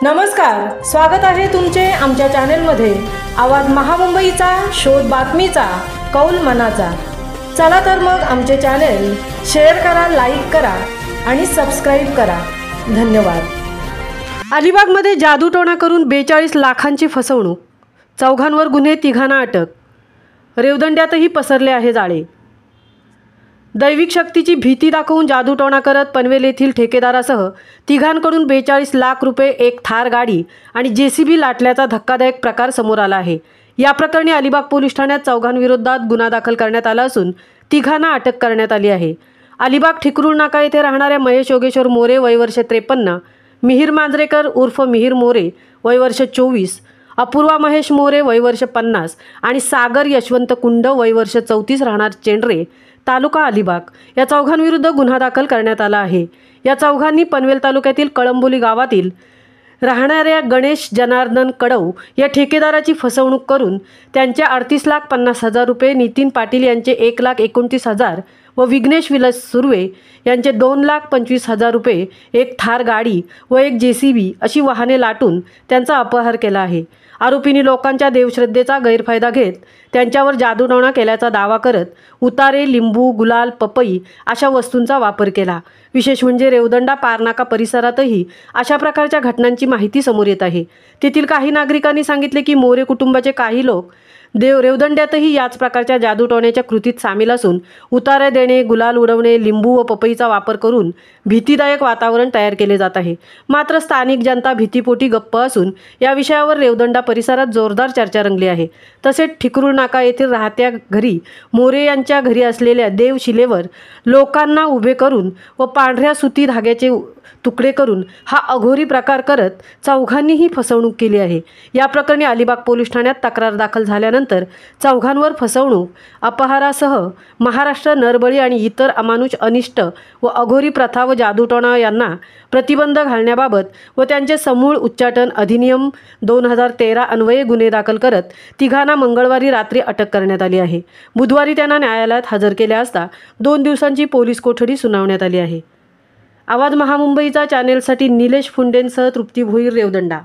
नमस्कार, स्वागत आहे तुमचे आमच्या चॅनेलमध्ये। आवाज महामुंबईचा, शोध बातमीचा, कौल मनाचा। चला तर मग आमचे चॅनेल शेअर करा, लाईक करा आणि सबस्क्राइब करा। धन्यवाद। अलिबागमध्ये जादूटोणा करून 42 लाखांची फसवणूक, चौघांवर गुन्हे, तिघांना अटक। रेवदंड्यातही पसरले आहे जाळे। दैविक शक्तीची भीती दाखवून जादूटोणा करत पनवेल येथील ठेकेदारासह तिघांकडून 42 लाख रुपये, एक थार गाडी आणि जेसीबी लाटल्याचा धक्कादायक प्रकार समोर आला आहे। या प्रकरणी अलिबाग पोलीस ठाण्यात चौघांविरोधात गुन्हा दाखल करण्यात आला असून तिघांना अटक करण्यात आली आहे। अलिबाग ठिकरूळ नाका येथे राहणाऱ्या महेश योगेश्वर मोरे वय वर्ष 53, मिहिर मांजरेकर उर्फ मिहिर मोरे वय वर्ष 24, अपूर्वा महेश मोरे वय वर्ष 50 आणि सागर यशवंत कुंड वय वर्ष 34 राहणार चेंडरे, तालुका अलिबाग या चौघांविरुद्ध गुन्हा दाखल करण्यात आला आहे। या चौघांनी पनवेल तालुक्यातील कळंबोली गावातील राहणाऱ्या गणेश जनार्दन कडव या ठेकेदाराची फसवणूक करून त्यांच्या 38,50,000 रुपये, नितीन पाटील यांचे 1,29,000 व विघ्नेश विलास सुर्वे यांचे 2,25,000 रुपये, एक थार गाडी व एक जेसीबी अशी वाहने लाटून त्यांचा अपहार केला आहे। आरोपींनी लोकांच्या देवश्रद्धेचा गैरफायदा घेत त्यांच्यावर जादूटोणा केल्याचा दावा करत उतारे, लिंबू, गुलाल, पपई अशा वस्तूंचा वापर केला। विशेष म्हणजे रेवदंडा पारनाका परिसरातही अशा प्रकारच्या घटनांची माहिती समोर येत आहे। तेथील काही नागरिकांनी सांगितले की मोरे कुटुंबाचे काही लोक रेवदंड्यातही याच प्रकारच्या जादूटोण्याच्या कृतीत सामील असून उतारे देणे, गुलाल उडवणे, लिंबू व पपईचा वापर करून भीतीदायक वातावरण तयार केले जात आहे। मात्र स्थानिक जनता भीतीपोटी गप्प असून या विषयावर रेवदंडा परिसरात जोरदार चर्चा रंगली आहे। तसेच ठिकरूळ नाका येथील राहत्या घरी मोरे यांच्या घरी असलेल्या देवशिलेवर लोकांना उभे करून व पांढऱ्या सुती धाग्याचे तुकडे करून हा अघोरी प्रकार करत चौघांनी ही फसवणूक केली आहे। या प्रकरणी अलिबाग पोलीस ठाण्यात तक्रार दाखल झाल्यानंतर चौघांवर फसवणूक, अपहारासह महाराष्ट्र नरबळी आणि इतर अमानुष, अनिष्ट व अघोरी प्रथा व जादूटोणा यांना प्रतिबंध घालण्याबाबत व त्यांचे समूळ उच्चाटन अधिनियम 2013 अन्वये गुन्हे दाखल करत तिघांना मंगळवारी रात्री अटक करण्यात आली आहे। बुधवारी त्यांना न्यायालयात हजर केले असता 2 दिवसांची पोलीस कोठडी सुनावण्यात आली आहे। आवाज महामुंबईचा चॅनेलसाठी निलेश फुंडेंसह तृप्ती भोईर, रेवदंडा।